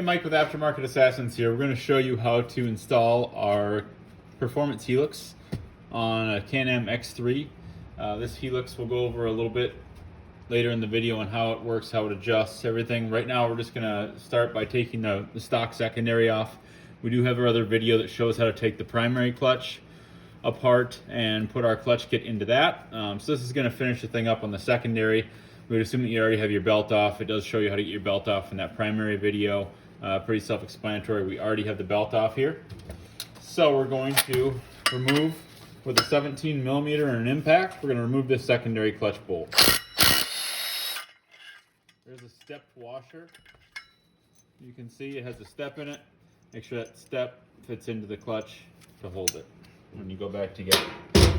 Hey, Mike with Aftermarket Assassins here. We're going to show you how to install our Performance Helix on a Can-Am X3. This Helix we'll go over a little bit later in the video on how it works, how it adjusts, everything. Right now we're just going to start by taking the stock secondary off. We do have our other video that shows how to take the primary clutch apart and put our clutch kit into that. So this is going to finish the thing up on the secondary. We would assume that you already have your belt off. It does show you how to get your belt off in that primary video. Pretty self-explanatory. We already have the belt off here. So we're going to remove, with a 17 millimeter and an impact, we're going to remove this secondary clutch bolt. There's a stepped washer. You can see it has a step in it. Make sure that step fits into the clutch to hold it when you go back to get it.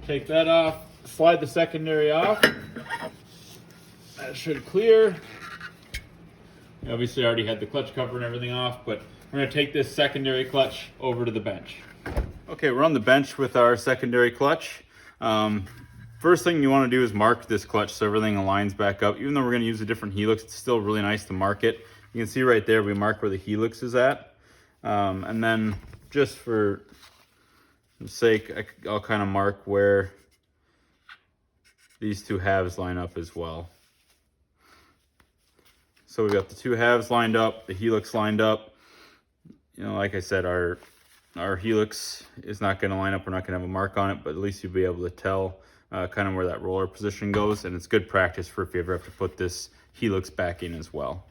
Take that off, slide the secondary off. That should clear. We obviously already had the clutch cover and everything off, but we're going to take this secondary clutch over to the bench. Okay, we're on the bench with our secondary clutch. First thing you want to do is mark this clutch so everything aligns back up. Even though we're going to use a different Helix, it's still really nice to mark it. You can see right there we mark where the Helix is at. And then just for the sake, I'll kind of mark where these two halves line up as well. So we've got the two halves lined up, the Helix lined up. You know, like I said, our Helix is not going to line up. We're not going to have a mark on it, but at least you'll be able to tell kind of where that roller position goes. And it's good practice for if you ever have to put this Helix back in as well.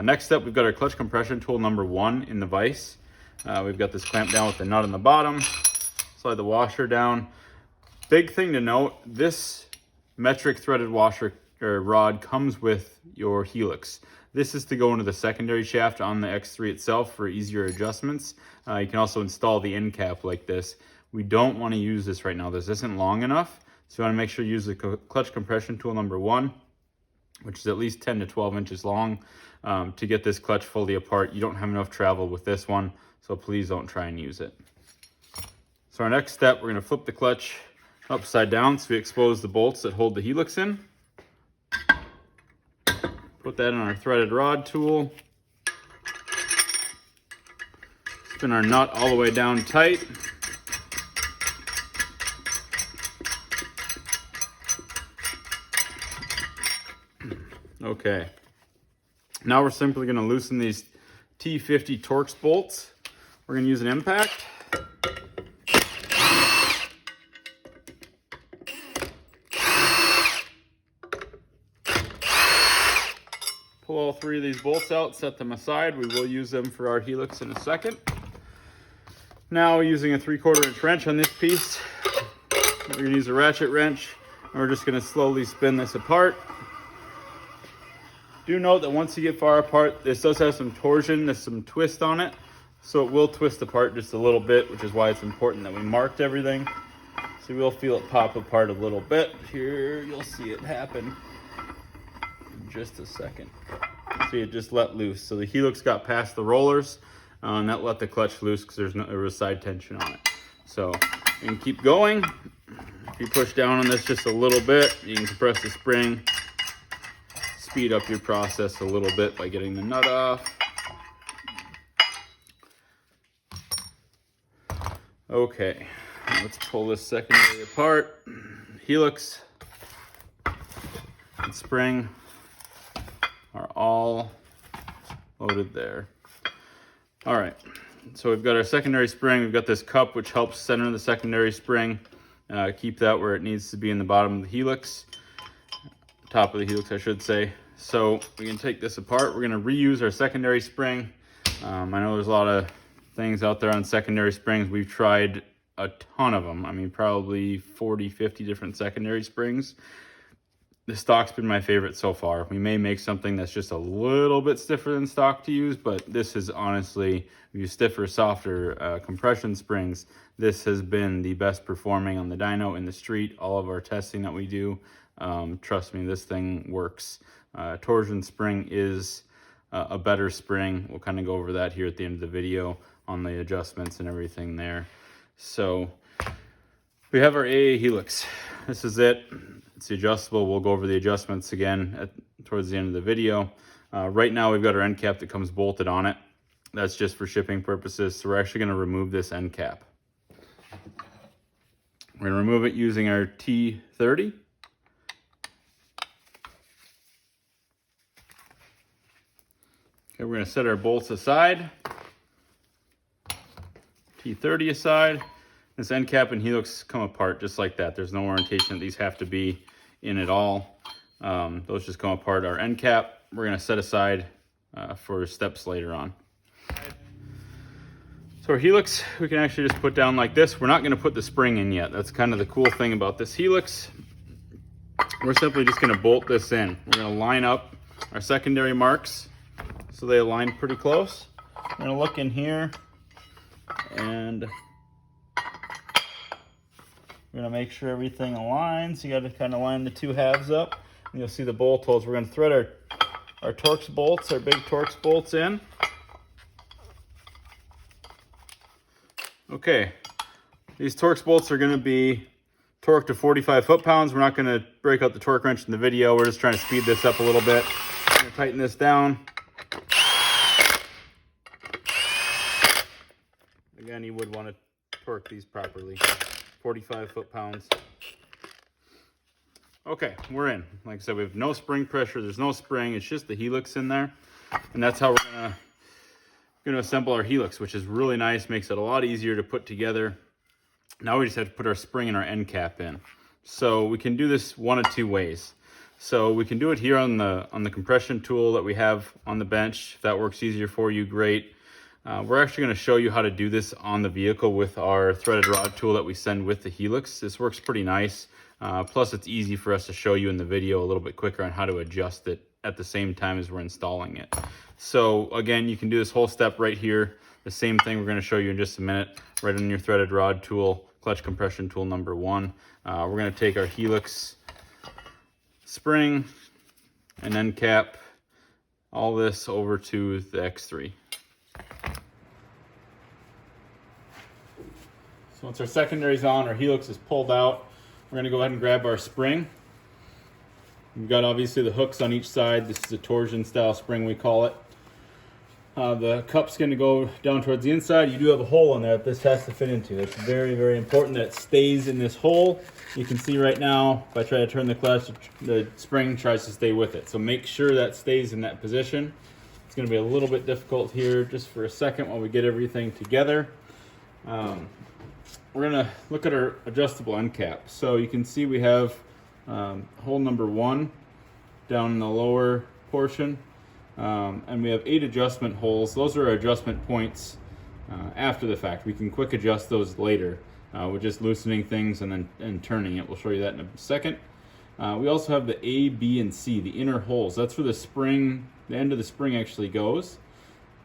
Next up, we've got our clutch compression tool number 1 in the vise. We've got this clamped down with the nut on the bottom. Slide the washer down. Big thing to note, this metric threaded washer or rod comes with your Helix. This is to go into the secondary shaft on the X3 itself for easier adjustments. You can also install the end cap like this. We don't want to use this right now. This isn't long enough, so you want to make sure you use the clutch compression tool number 1, which is at least 10 to 12 inches long, to get this clutch fully apart. You don't have enough travel with this one, so please don't try and use it. So our next step, we're going to flip the clutch upside down so we expose the bolts that hold the Helix in. Put that in our threaded rod tool. Spin our nut all the way down tight. Okay. Now we're simply going to loosen these T50 Torx bolts. We're going to use an impact. Pull all 3 of these bolts out, set them aside. We will use them for our Helix in a second. Now, using a 3/4 inch wrench on this piece, we're going to use a ratchet wrench, and we're just going to slowly spin this apart. Do note that once you get far apart, this does have some torsion, there's some twist on it, so it will twist apart just a little bit, which is why it's important that we marked everything. So we'll feel it pop apart a little bit. Here, you'll see it happen in just a second. See, it just let loose. So the Helix got past the rollers, and that let the clutch loose because there was side tension on it. So you can keep going. If you push down on this just a little bit, you can compress the spring, speed up your process a little bit by getting the nut off. Okay, let's pull this secondary apart. Helix and spring are all loaded there. All right, so we've got our secondary spring. We've got this cup which helps center the secondary spring. Keep that where it needs to be in the bottom of the Helix. Top of the Helix, I should say. So we can take this apart. We're going to reuse our secondary spring. I know there's a lot of things out there on secondary springs. We've tried a ton of them. I mean, probably 40, 50 different secondary springs. The stock's been my favorite so far. We may make something that's just a little bit stiffer than stock to use, but this is honestly, if you stiffer, softer compression springs, this has been the best performing on the dyno in the street. All of our testing that we do, trust me, this thing works. Torsion spring is a better spring. We'll kind of go over that here at the end of the video on the adjustments and everything there. So we have our AA Helix. This is it. It's adjustable. We'll go over the adjustments again towards the end of the video. Right now we've got our end cap that comes bolted on it. That's just for shipping purposes. So we're actually going to remove this end cap. We're going to remove it using our T30. Okay, we're going to set our bolts aside. T30 aside. This end cap and Helix come apart just like that. There's no orientation that these have to be in at all. Those just come apart. Our end cap, we're going to set aside for steps later on. So our Helix, we can actually just put down like this. We're not going to put the spring in yet. That's kind of the cool thing about this Helix. We're simply just going to bolt this in. We're going to line up our secondary marks so they align pretty close. We're going to look in here and we're going to make sure everything aligns. You got to kind of line the two halves up. And you'll see the bolt holes. We're going to thread our Torx bolts, our big Torx bolts in. Okay, these Torx bolts are going to be torqued to 45 foot-pounds. We're not going to break out the torque wrench in the video. We're just trying to speed this up a little bit. I'm going to tighten this down. Again, you would want to torque these properly. 45 foot-pounds. Okay, we're in. Like I said, we have no spring pressure. There's no spring. It's just the Helix in there. And that's how we're going to assemble our Helix, which is really nice. Makes it a lot easier to put together. Now we just have to put our spring and our end cap in. So we can do this one of two ways. So we can do it here on the compression tool that we have on the bench. If that works easier for you, great. We're actually going to show you how to do this on the vehicle with our threaded rod tool that we send with the Helix. This works pretty nice. Plus it's easy for us to show you in the video a little bit quicker on how to adjust it at the same time as we're installing it. So again, you can do this whole step right here. The same thing we're going to show you in just a minute, right on your threaded rod tool, clutch compression tool number 1. We're going to take our Helix spring and end cap, all this over to the X3. So once our secondary's on, our Helix is pulled out, we're going to go ahead and grab our spring. We've got obviously the hooks on each side. This is a torsion style spring, we call it. The cup's going to go down towards the inside. You do have a hole in there that this has to fit into. It's very, very important that it stays in this hole. You can see right now, if I try to turn the clutch, the spring tries to stay with it. So make sure that stays in that position. It's going to be a little bit difficult here just for a second while we get everything together. We're going to look at our adjustable end cap. So you can see we have hole number 1 down in the lower portion. And we have 8 adjustment holes. Those are our adjustment points after the fact. We can quick adjust those later with just loosening things and turning it. We'll show you that in a second. We also have the A, B, and C, the inner holes. That's where the spring, the end of the spring actually goes.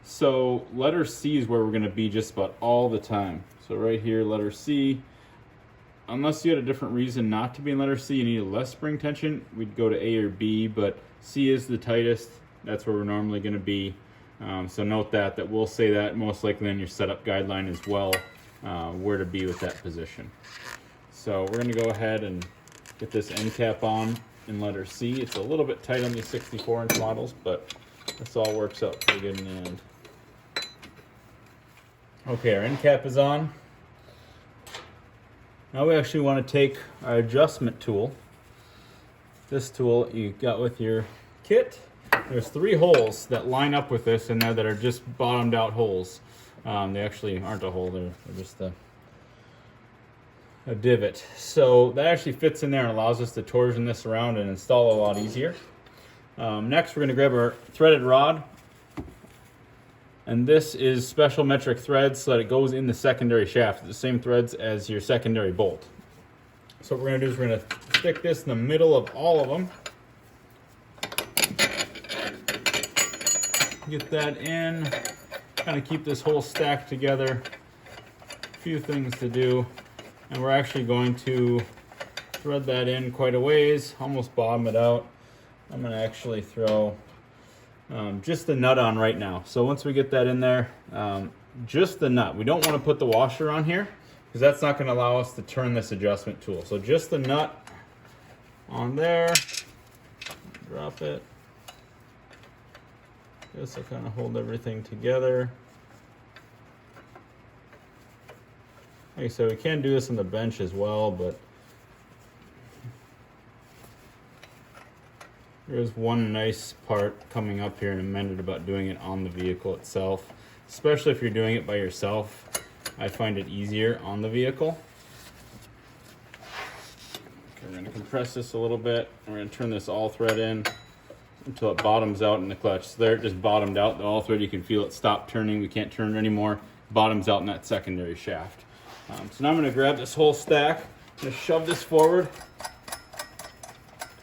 So letter C is where we're going to be just about all the time. So right here, letter C. Unless you had a different reason not to be in letter C, you need less spring tension, we'd go to A or B, but C is the tightest. That's where we're normally going to be. So note that we'll say that most likely in your setup guideline as well, where to be with that position. So we're going to go ahead and get this end cap on in letter C. It's a little bit tight on these 64-inch models, but this all works out pretty good in the end. Okay, our end cap is on. Now we actually want to take our adjustment tool. This tool you got with your kit. There's 3 holes that line up with this in there that are just bottomed out holes. They actually aren't a hole, they're just a divot. So that actually fits in there and allows us to torsion this around and install a lot easier. Next we're going to grab our threaded rod. And this is special metric threads so that it goes in the secondary shaft, the same threads as your secondary bolt. So what we're going to do is we're going to stick this in the middle of all of them. Get that in, kind of keep this whole stack together. A few things to do, and we're actually going to thread that in quite a ways, almost bottom it out. I'm going to actually throw just the nut on right now. So once we get that in there, just the nut. We don't want to put the washer on here because that's not going to allow us to turn this adjustment tool. So just the nut on there, drop it. This will kind of hold everything together. Like I said, we can do this on the bench as well, but there's one nice part coming up here and amended about doing it on the vehicle itself, especially if you're doing it by yourself. I find it easier on the vehicle. Okay, we're going to compress this a little bit. We're going to turn this all thread in until it bottoms out in the clutch. So there it just bottomed out. The all thread, you can feel it stop turning. We can't turn it anymore. Bottoms out in that secondary shaft. So now I'm going to grab this whole stack. I'm going to shove this forward,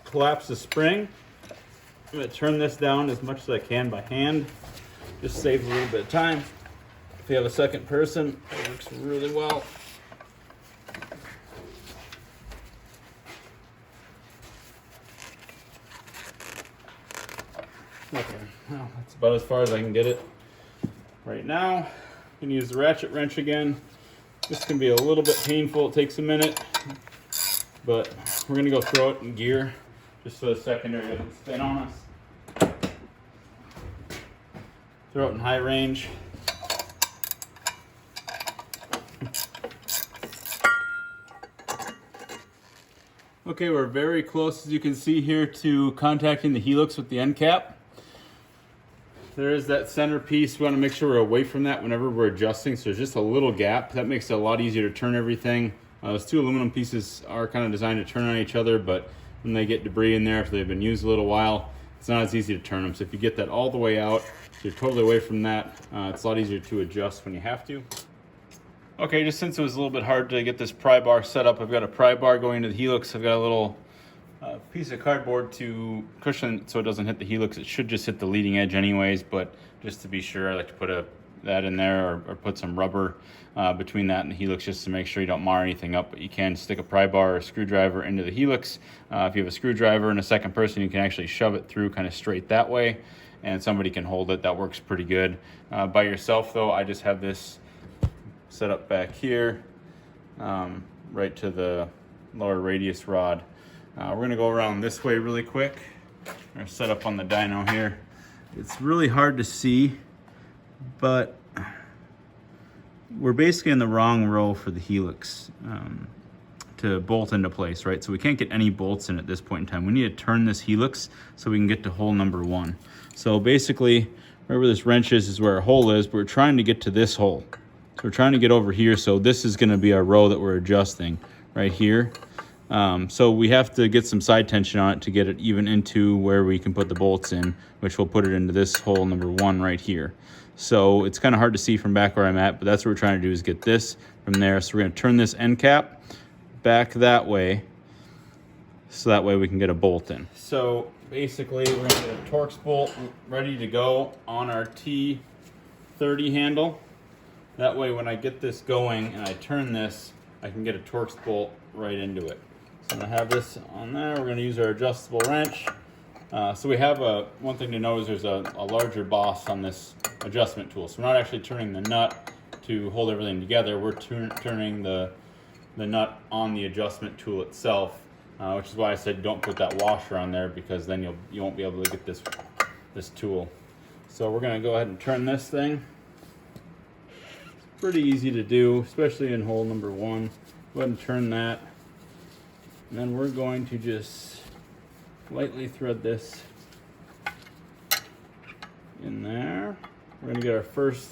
collapse the spring. I'm going to turn this down as much as I can by hand. Just saves a little bit of time. If you have a second person, it works really well. Okay, well, that's about as far as I can get it right now. You can use the ratchet wrench again. This can be a little bit painful. It takes a minute, but we're going to go throw it in gear just so the secondary doesn't spin on us. Throw it in high range. Okay, we're very close, as you can see here, to contacting the Helix with the end cap. There is that center piece. We want to make sure we're away from that whenever we're adjusting, so there's just a little gap. That makes it a lot easier to turn everything. Those two aluminum pieces are kind of designed to turn on each other, but when they get debris in there, if they've been used a little while, it's not as easy to turn them. So if you get that all the way out, so you're totally away from that, it's a lot easier to adjust when you have to. Okay, just since it was a little bit hard to get this pry bar set up, I've got a pry bar going into the Helix. I've got a little piece of cardboard to cushion it so it doesn't hit the Helix. It should just hit the leading edge anyways, but just to be sure, I like to put that in there, or put some rubber between that and the Helix just to make sure you don't mar anything up. But you can stick a pry bar or a screwdriver into the Helix. If you have a screwdriver and a second person, you can actually shove it through kind of straight that way, and somebody can hold it. That works pretty good. By yourself though, I just have this set up back here, right to the lower radius rod. We're going to go around this way really quick. We're set up on the dyno here. It's really hard to see, but we're basically in the wrong row for the Helix to bolt into place, right? So we can't get any bolts in at this point in time. We need to turn this Helix so we can get to hole number 1. So basically, wherever this wrench is where our hole is, but we're trying to get to this hole. So we're trying to get over here, so this is going to be our row that we're adjusting right here. So we have to get some side tension on it to get it even into where we can put the bolts in, which will put it into this hole number 1 right here. So it's kind of hard to see from back where I'm at, but that's what we're trying to do, is get this from there. So we're going to turn this end cap back that way, so that way we can get a bolt in. So basically we're going to get a Torx bolt ready to go on our T30 handle. That way when I get this going and I turn this, I can get a Torx bolt right into it. So I'm going to have this on there. We're going to use our adjustable wrench. So we have one thing to know is there's a larger boss on this adjustment tool. So we're not actually turning the nut to hold everything together. We're turning the nut on the adjustment tool itself, which is why I said don't put that washer on there, because then you won't be able to get this tool. So we're going to go ahead and turn this thing. Pretty easy to do, especially in hole number 1. Go ahead and turn that. And then we're going to just lightly thread this in there. We're going to get our first,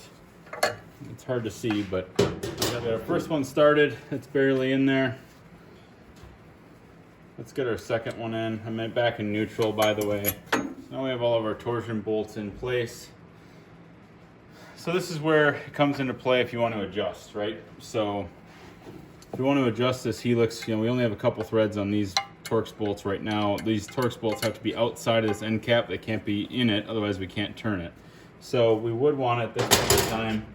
it's hard to see, but we got our first one started. It's barely in there. Let's get our second one in. I'm back in neutral, by the way. So now we have all of our torsion bolts in place. So this is where it comes into play if you want to adjust, right? So if you want to adjust this Helix, we only have a couple threads on these Torx bolts right now. These Torx bolts have to be outside of this end cap. They can't be in it, otherwise we can't turn it. So we would want at this point in time,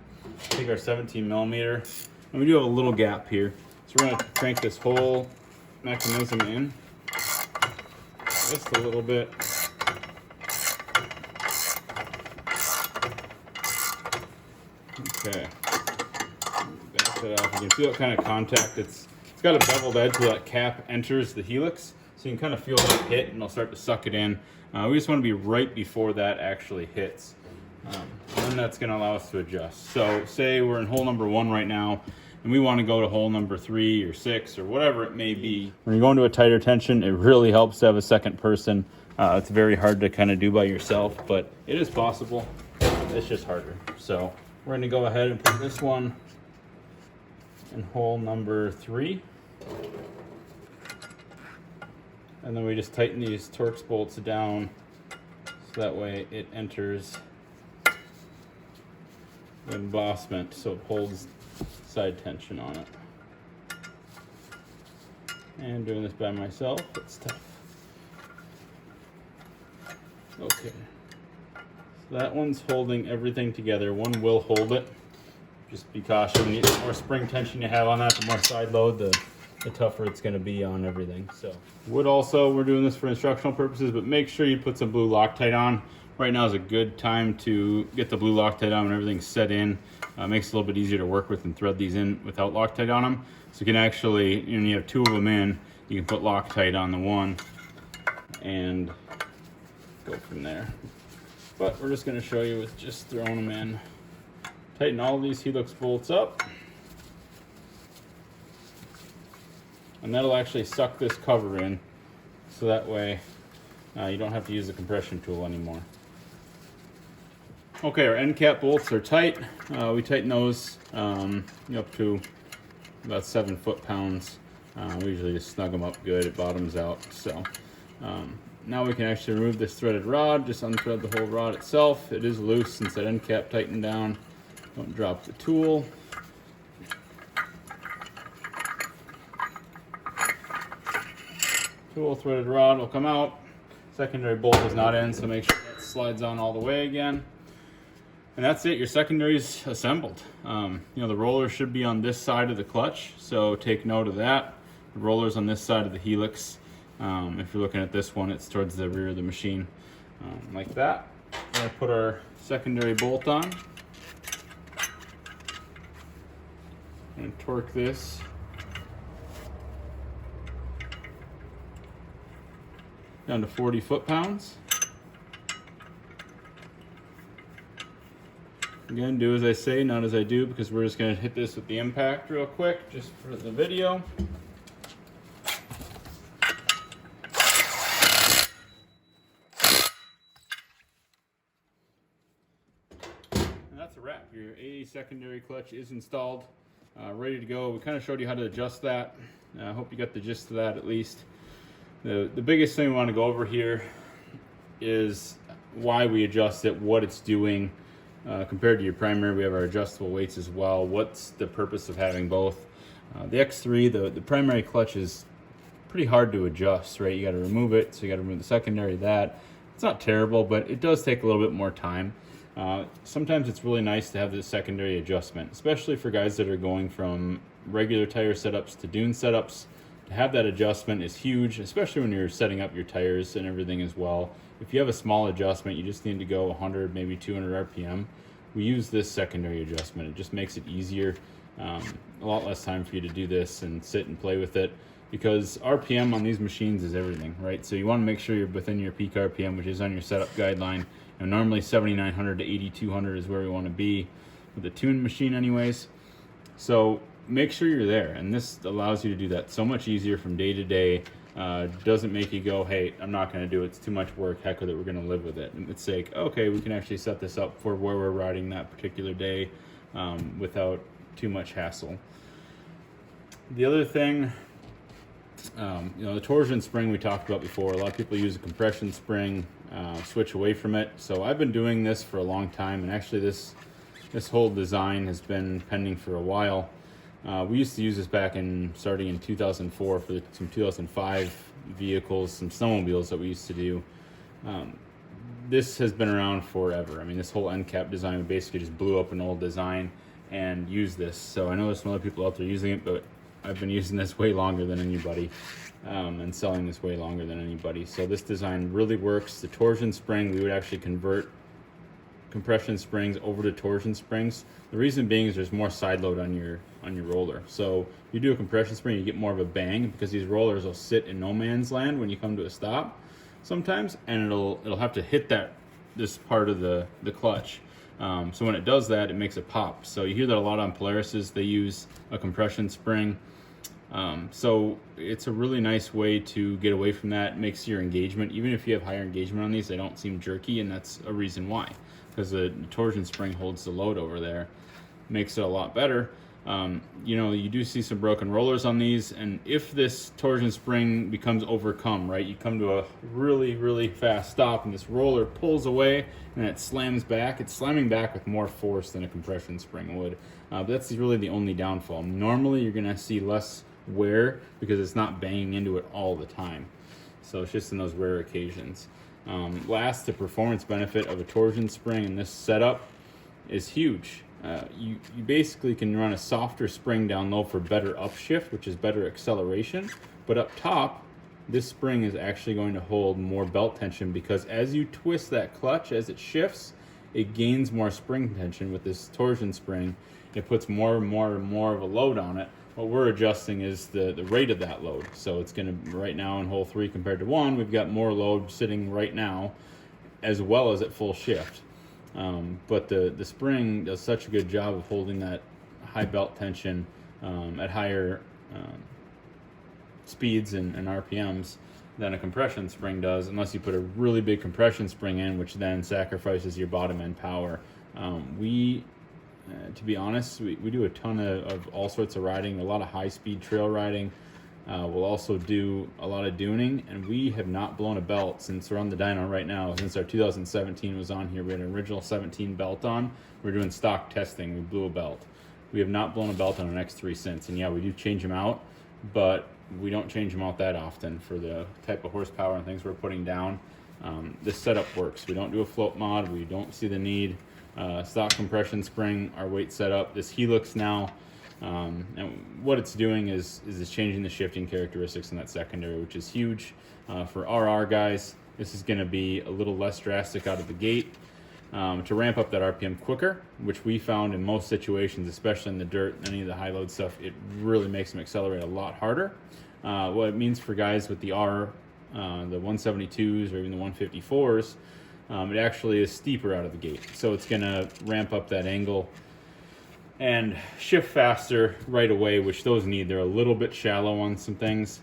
take our 17 millimeter, and we do have a little gap here. So we're going to crank this whole mechanism in just a little bit. Okay, back that off. You can feel what kind of contact it's got a beveled edge where that cap enters the Helix, so you can kind of feel that hit and it'll start to suck it in. We just want to be right before that actually hits. And then that's going to allow us to adjust. So say we're in hole number 1 right now, and we want to go to hole number 3 or 6 or whatever it may be. When you're going to a tighter tension, it really helps to have a second person. It's very hard to kind of do by yourself, but it is possible. It's just harder. So we're going to go ahead and put this one in hole number 3. And then we just tighten these Torx bolts down so that way it enters the embossment so it holds side tension on it. And doing this by myself, it's tough. Okay. So that one's holding everything together. One will hold it. Just be cautious. The more spring tension you have on that, the more side load, the tougher it's going to be on everything. So wood also, we're doing this for instructional purposes, but make sure you put some blue Loctite on. Right now is a good time to get the blue Loctite on when everything's set in. Makes it a little bit easier to work with and thread these in without Loctite on them. So you can actually, when you have 2 of them in, you can put Loctite on the one and go from there. But we're just going to show you with just throwing them in. Tighten all of these Helix bolts up. And that'll actually suck this cover in, so that way you don't have to use the compression tool anymore. Okay, our end cap bolts are tight. We tighten those up to about 7 foot-pounds. We usually just snug them up good, it bottoms out. So now we can actually remove this threaded rod, just unthread the whole rod itself. It is loose since that end cap tightened down. Don't drop the tool. Tool threaded rod will come out. Secondary bolt is not in, so make sure that slides on all the way again. And that's it, your secondary's assembled. The roller should be on this side of the clutch, so take note of that. The roller's on this side of the Helix. If you're looking at this one, it's towards the rear of the machine, like that. We're gonna put our secondary bolt on. I'm gonna torque this. Down to 40 foot-pounds. Again, do as I say, not as I do, because we're just going to hit this with the impact real quick, just for the video. And that's a wrap. Your A secondary clutch is installed, ready to go. We kind of showed you how to adjust that. I hope you got the gist of that at least. The biggest thing we want to go over here is why we adjust it, what it's doing compared to your primary. We have our adjustable weights as well. What's the purpose of having both? The X3, the primary clutch is pretty hard to adjust, right? You got to remove it, so you got to remove the secondary. That it's not terrible, but it does take a little bit more time. Sometimes it's really nice to have this secondary adjustment, especially for guys that are going from regular tire setups to dune setups. To have that adjustment is huge, especially when you're setting up your tires and everything as well. If you have a small adjustment, you just need to go 100, maybe 200 RPM. We use this secondary adjustment. It just makes it easier, a lot less time for you to do this and sit and play with it, because RPM on these machines is everything, right? So you want to make sure you're within your peak RPM, which is on your setup guideline. And normally 7,900 to 8,200 is where we want to be with a tuned machine anyways. So make sure you're there, and this allows you to do that so much easier from day to day. Doesn't make you go, hey, I'm not going to do it, it's too much work, heck with it, we're going to live with it. And it's like, okay, we can actually set this up for where we're riding that particular day without too much hassle. The other thing, the torsion spring we talked about before. A lot of people use a compression spring, switch away from it. So I've been doing this for a long time, and actually this whole design has been pending for a while. We used to use this starting in 2004 for some 2005 vehicles, some snowmobiles that we used to do. This has been around forever. I mean, this whole end cap design, we basically just blew up an old design and used this. So I know there's some other people out there using it, but I've been using this way longer than anybody, and selling this way longer than anybody. So this design really works. The torsion spring, we would actually convert compression springs over to torsion springs. The reason being is there's more side load on your roller. So if you do a compression spring, you get more of a bang, because these rollers will sit in no man's land when you come to a stop sometimes, and it'll have to hit this part of the clutch. So when it does that, it makes it pop. So you hear that a lot on Polarises. They use a compression spring. So it's a really nice way to get away from that. It makes your engagement, even if you have higher engagement on these, they don't seem jerky, and that's a reason why, because the torsion spring holds the load over there, makes it a lot better. You know, you do see some broken rollers on these, and if this torsion spring becomes overcome, right, you come to a really fast stop and this roller pulls away and it slams back. It's slamming back with more force than a compression spring would, but that's really the only downfall. Normally you're gonna see less wear because it's not banging into it all the time, so it's just in those rare occasions. Last, the performance benefit of a torsion spring in this setup is huge. You basically can run a softer spring down low for better upshift, which is better acceleration, but up top this spring is actually going to hold more belt tension, because as you twist that clutch, as it shifts, it gains more spring tension. With this torsion spring, it puts more and more of a load on it. What we're adjusting is the rate of that load. So it's going to, right now in hole 3 compared to 1, we've got more load sitting right now, as well as at full shift. But the spring does such a good job of holding that high belt tension at higher speeds and RPMs than a compression spring does, unless you put a really big compression spring in, which then sacrifices your bottom end power. To be honest, we do a ton of all sorts of riding, a lot of high-speed trail riding. We'll also do a lot of duning, and we have not blown a belt since we're on the dyno right now. Since our 2017 was on here, we had an original 17 belt on. We're doing stock testing. We blew a belt. We have not blown a belt on an X3 since, and yeah, we do change them out, but we don't change them out that often for the type of horsepower and things we're putting down. This setup works. We don't do a float mod. We don't see the need. Stock compression spring, our weight setup, this Helix now, and what it's doing is it's changing the shifting characteristics in that secondary, which is huge. For RR guys, this is going to be a little less drastic out of the gate to ramp up that RPM quicker, which we found in most situations, especially in the dirt and any of the high load stuff, it really makes them accelerate a lot harder. What it means for guys with the the 172s or even the 154s, it actually is steeper out of the gate, so it's going to ramp up that angle and shift faster right away, which those need. They're a little bit shallow on some things,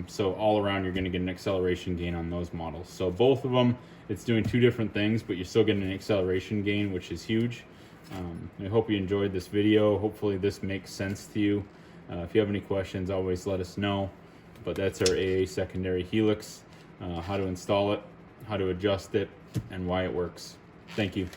so all around you're going to get an acceleration gain on those models. So both of them, it's doing two different things, but you're still getting an acceleration gain, which is huge. I hope you enjoyed this video. Hopefully this makes sense to you. If you have any questions, always let us know. But that's our AA secondary Helix, how to install it, how to adjust it, and why it works. Thank you.